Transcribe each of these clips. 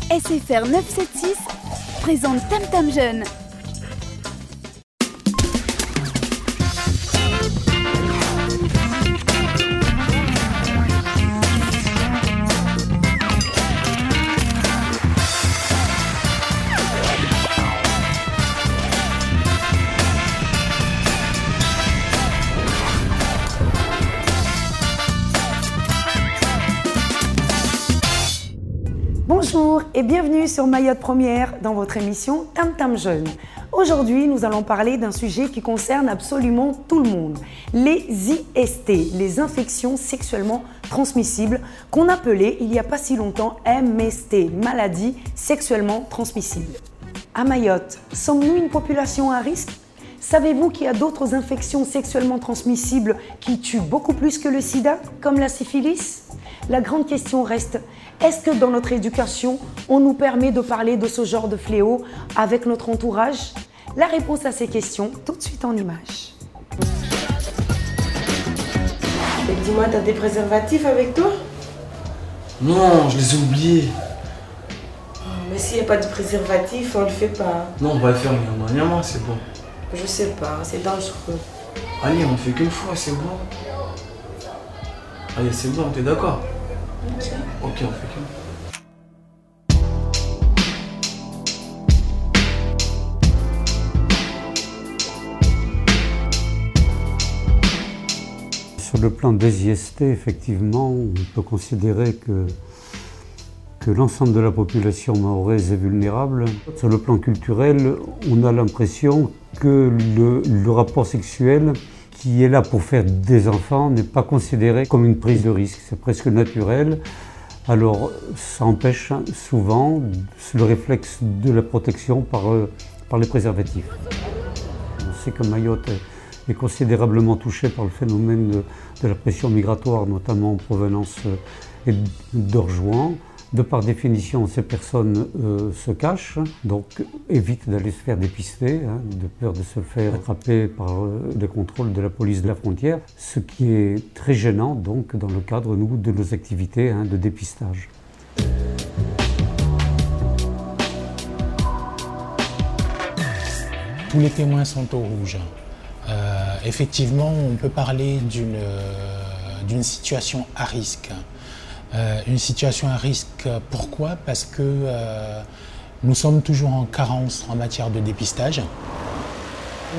SFR 976 présente Tam Tam Jeune. Bonjour et bienvenue sur Mayotte Première dans votre émission Tam Tam Jeune. Aujourd'hui, nous allons parler d'un sujet qui concerne absolument tout le monde. Les IST, les infections sexuellement transmissibles, qu'on appelait il n'y a pas si longtemps MST, maladies sexuellement transmissibles. À Mayotte, sommes-nous une population à risque ? Savez-vous qu'il y a d'autres infections sexuellement transmissibles qui tuent beaucoup plus que le sida, comme la syphilis ? La grande question reste, est-ce que dans notre éducation, on nous permet de parler de ce genre de fléau avec notre entourage ? La réponse à ces questions, tout de suite en images. Dis-moi, t'as des préservatifs avec toi ? Non, je les ai oubliés. Mais s'il n'y a pas de préservatif, on le fait pas. Non, on va le faire, mais c'est bon. Je sais pas, c'est dangereux. Allez, on fait qu'une fois, c'est bon. Allez, c'est bon, t'es d'accord ? Ok, on fait qu'une. Sur le plan des IST, effectivement, on peut considérer que l'ensemble de la population mahoraise est vulnérable. Sur le plan culturel, on a l'impression que le rapport sexuel qui est là pour faire des enfants n'est pas considéré comme une prise de risque, c'est presque naturel. Alors ça empêche souvent le réflexe de la protection par les préservatifs. On sait que Mayotte est considérablement touchée par le phénomène de la pression migratoire, notamment en provenance d'Orjouan. De par définition, ces personnes se cachent, donc évitent d'aller se faire dépister, de peur de se faire attraper par les contrôles de la police de la frontière, ce qui est très gênant donc dans le cadre de nos activités de dépistage. Tous les témoins sont au rouge. Effectivement, on peut parler d'une situation à risque. Une situation à risque, pourquoi ? Parce que nous sommes toujours en carence en matière de dépistage.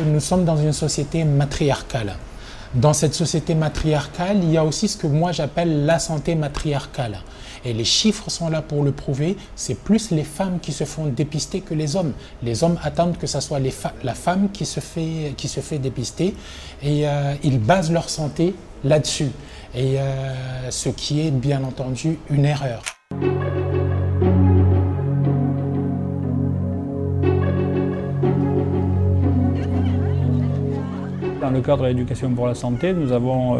Nous sommes dans une société matriarcale. Dans cette société matriarcale, il y a aussi ce que moi j'appelle la santé matriarcale. Et les chiffres sont là pour le prouver, c'est plus les femmes qui se font dépister que les hommes. Les hommes attendent que ce soit la femme qui se fait dépister et ils basent leur santé là-dessus. Et ce qui est bien entendu une erreur. Dans le cadre de l'éducation pour la santé, nous avons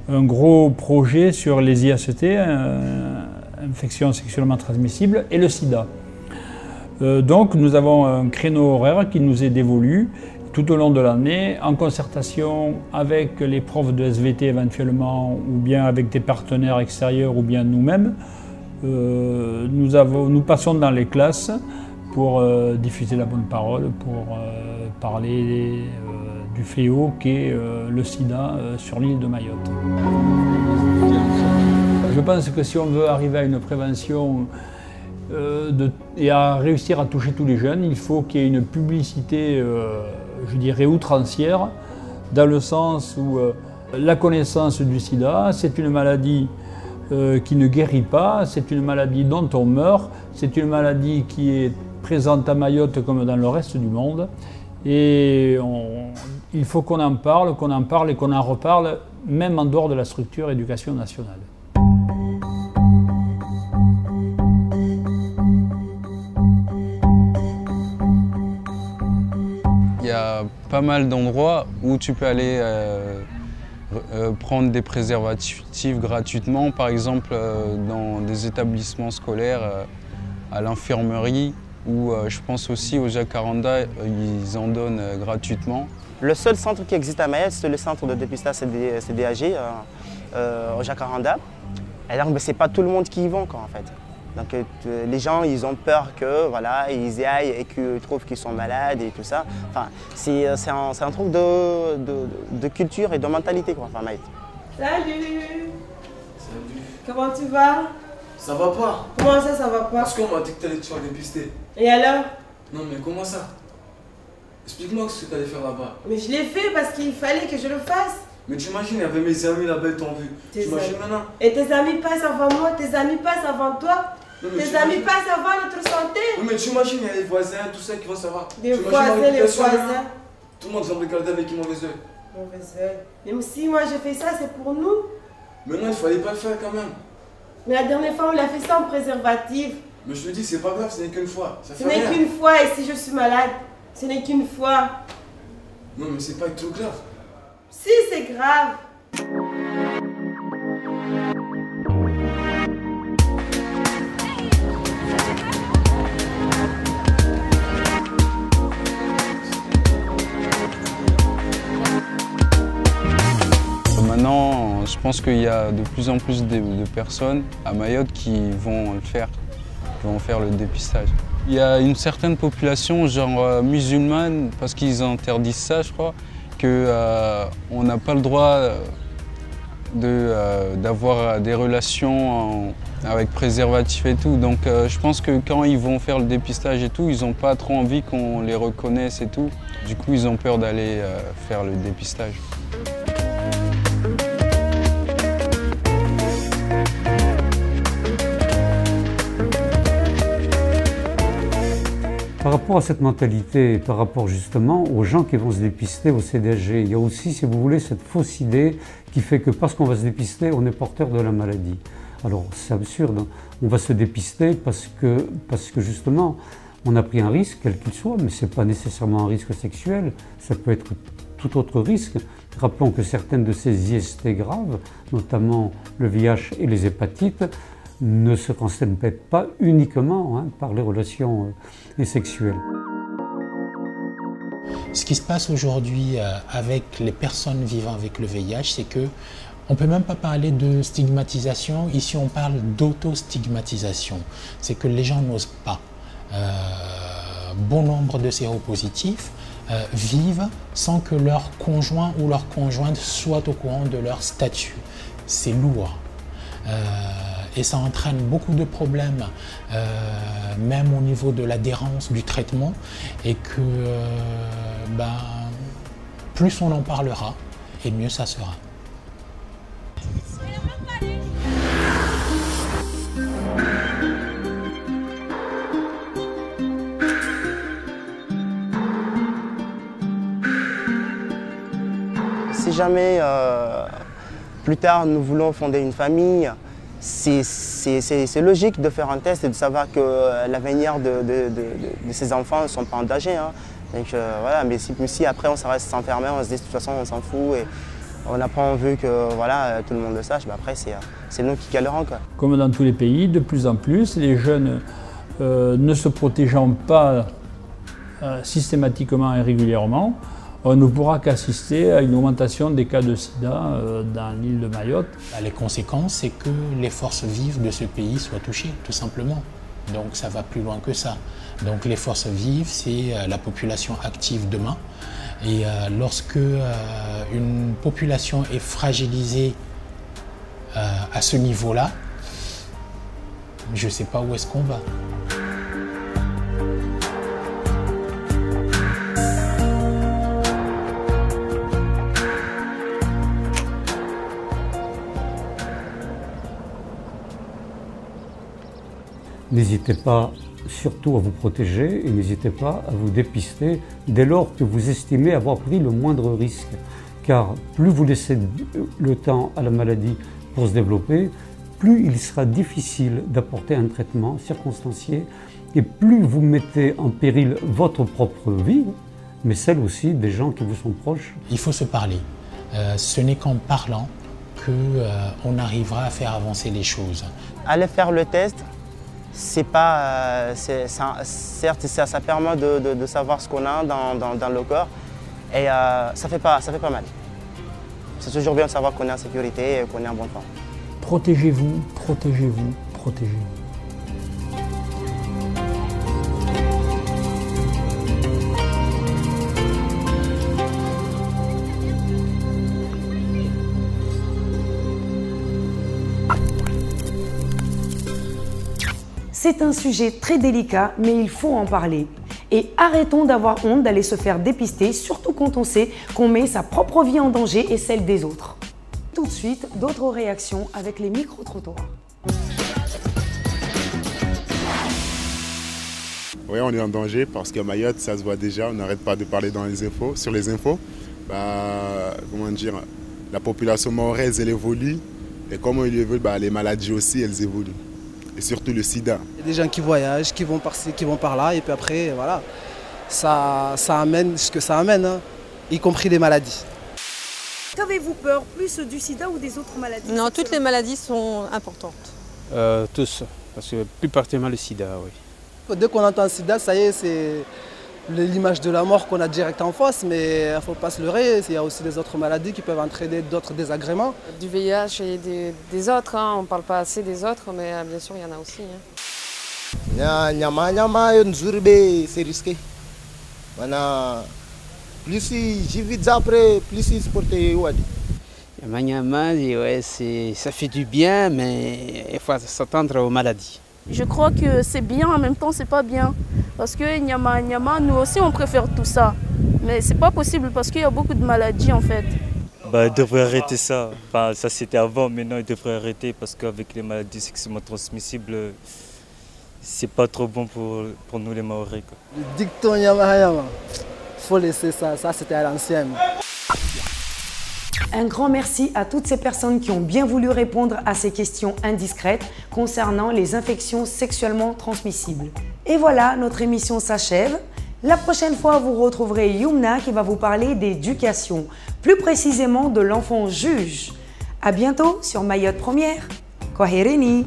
un gros projet sur les IST, infections sexuellement transmissibles, et le sida. Donc nous avons un créneau horaire qui nous est dévolu tout au long de l'année, en concertation avec les profs de SVT éventuellement, ou bien avec des partenaires extérieurs, ou bien nous-mêmes. Nous passons dans les classes pour diffuser la bonne parole, pour parler du fléau qu'est le sida sur l'île de Mayotte. Je pense que si on veut arriver à une prévention et à réussir à toucher tous les jeunes, il faut qu'il y ait une publicité, je dirais, outrancière, dans le sens où la connaissance du sida, c'est une maladie qui ne guérit pas, c'est une maladie dont on meurt, c'est une maladie qui est présente à Mayotte comme dans le reste du monde. Et il faut qu'on en parle et qu'on en reparle, même en dehors de la structure éducation nationale. Il y a pas mal d'endroits où tu peux aller prendre des préservatifs gratuitement, par exemple dans des établissements scolaires, à l'infirmerie, ou je pense aussi au Jacaranda, ils en donnent gratuitement. Le seul centre qui existe à Mayotte, c'est le centre de dépistage CDAG au Jacaranda. Et donc, ce n'est pas tout le monde qui y va, en fait. Donc les gens, ils ont peur que voilà, ils y aillent et qu'ils trouvent qu'ils sont malades et tout ça. Enfin, c'est un truc de culture et de mentalité, quoi, enfin, Maït. Salut. Salut. Comment tu vas? Ça va pas? Comment ça va pas? Parce qu'on m'a dit que t'allais te faire dépister. Et alors? Non mais comment ça? Explique-moi ce que t'allais faire là-bas. Mais je l'ai fait parce qu'il fallait que je le fasse. Mais tu imagines, il y avait mes amis là-bas, ils t'ont vu. Tu imagines maintenant? Et tes amis passent avant moi, tes amis passent avant toi. Tes amis passent avant notre santé. Oui, mais tu imagines, il y a les voisins, tout ça qui vont savoir. Les voisins, les voisins. Tout le monde va me regarder avec une mauvaise œil. Mauvaise œil. Même si moi j'ai fait ça, c'est pour nous. Mais non, il fallait pas le faire quand même. Mais la dernière fois, on l'a fait sans préservatif. Mais je te dis, c'est pas grave, ce n'est qu'une fois. Ce n'est qu'une fois, et si je suis malade, ce n'est qu'une fois. Non, mais c'est pas tout grave. Si, c'est grave. Maintenant, je pense qu'il y a de plus en plus de personnes à Mayotte qui vont le faire, qui vont faire le dépistage. Il y a une certaine population, genre musulmane, parce qu'ils interdisent ça, je crois, qu'on n'a pas le droit d'avoir des relations avec préservatif et tout. Donc je pense que quand ils vont faire le dépistage et tout, ils n'ont pas trop envie qu'on les reconnaisse et tout. Du coup, ils ont peur d'aller faire le dépistage. Par rapport à cette mentalité, par rapport justement aux gens qui vont se dépister au CDHG, il y a aussi, si vous voulez, cette fausse idée qui fait que parce qu'on va se dépister, on est porteur de la maladie. Alors c'est absurde, hein. On va se dépister parce que justement, on a pris un risque, quel qu'il soit, mais ce n'est pas nécessairement un risque sexuel, ça peut être tout autre risque. Rappelons que certaines de ces IST graves, notamment le VIH et les hépatites, ne se concernent pas uniquement par les relations sexuelles. Ce qui se passe aujourd'hui avec les personnes vivant avec le VIH, c'est que on ne peut même pas parler de stigmatisation. Ici, on parle d'auto-stigmatisation. C'est que les gens n'osent pas. Bon nombre de séropositifs vivent sans que leur conjoint ou leur conjointe soit au courant de leur statut. C'est lourd. Et ça entraîne beaucoup de problèmes, même au niveau de l'adhérence du traitement, et que plus on en parlera, et mieux ça sera. Si jamais plus tard nous voulons fonder une famille, c'est logique de faire un test et de savoir que l'avenir de ces enfants ne sont pas en danger. Hein. Donc, voilà, mais si après on reste s'enfermer, on se dit de toute façon on s'en fout et on n'a pas envie que voilà, tout le monde le sache, après c'est nous qui galerons. Quoi. Comme dans tous les pays, de plus en plus, les jeunes ne se protégeant pas systématiquement et régulièrement, on ne pourra qu'assister à une augmentation des cas de sida dans l'île de Mayotte. Les conséquences, c'est que les forces vives de ce pays soient touchées, tout simplement. Donc ça va plus loin que ça. Donc les forces vives, c'est la population active demain. Et lorsque une population est fragilisée à ce niveau-là, je ne sais pas où est-ce qu'on va. N'hésitez pas surtout à vous protéger et n'hésitez pas à vous dépister dès lors que vous estimez avoir pris le moindre risque. Car plus vous laissez le temps à la maladie pour se développer, plus il sera difficile d'apporter un traitement circonstancié et plus vous mettez en péril votre propre vie, mais celle aussi des gens qui vous sont proches. Il faut se parler. Ce n'est qu'en parlant qu'on arrivera à faire avancer les choses. Allez faire le test. C'est pas, certes, ça permet de savoir ce qu'on a dans le corps et ça fait pas mal. C'est toujours bien de savoir qu'on est en sécurité et qu'on est en bonne forme. Protégez-vous, protégez-vous, protégez-vous. C'est un sujet très délicat, mais il faut en parler. Et arrêtons d'avoir honte d'aller se faire dépister, surtout quand on sait qu'on met sa propre vie en danger et celle des autres. Tout de suite, d'autres réactions avec les micro-trottoirs. Oui, on est en danger parce que Mayotte, ça se voit déjà, on n'arrête pas de parler dans les infos, sur les infos. Comment dire, la population mahoraise, elle évolue. Et comme elle évolue, les maladies aussi, elles évoluent. Et surtout le sida. Il y a des gens qui voyagent, qui vont par-ci, qui vont par-là, et puis après, voilà, ça amène ce que ça amène, hein, y compris les maladies. Qu'avez-vous peur, plus du sida ou des autres maladies? Non, toutes les maladies sont importantes. Tous, parce que plus particulièrement le sida, oui. Dès qu'on entend le sida, ça y est, c'est l'image de la mort qu'on a direct en face, mais il ne faut pas se leurrer, il y a aussi des autres maladies qui peuvent entraîner d'autres désagréments. Du VIH et des autres, hein. On ne parle pas assez des autres, mais bien sûr, il y en a aussi. C'est risqué. Plus j'y vis après, plus il se porte. Ça fait du bien, mais il faut s'attendre aux maladies. Je crois que c'est bien, en même temps c'est pas bien. Parce que Nyama, nous aussi on préfère tout ça. Mais c'est pas possible parce qu'il y a beaucoup de maladies en fait. Ils devraient arrêter ça. Enfin, ça c'était avant, maintenant ils devraient arrêter parce qu'avec les maladies sexuellement transmissibles, c'est pas trop bon pour nous les Mahorais. Le dicton Nyama, faut laisser ça, c'était à l'ancienne. Un grand merci à toutes ces personnes qui ont bien voulu répondre à ces questions indiscrètes concernant les infections sexuellement transmissibles. Et voilà, notre émission s'achève. La prochaine fois, vous retrouverez Yumna qui va vous parler d'éducation, plus précisément de l'enfant juge. À bientôt sur Mayotte Première. Kwaherini.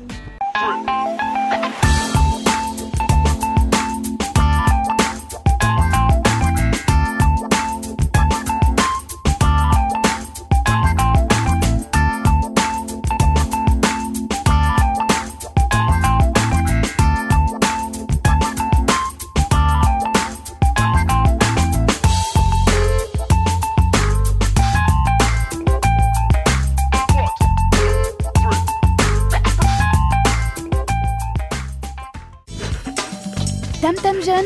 Tam Tam Jeune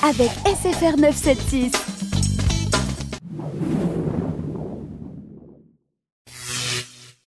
avec SFR 976.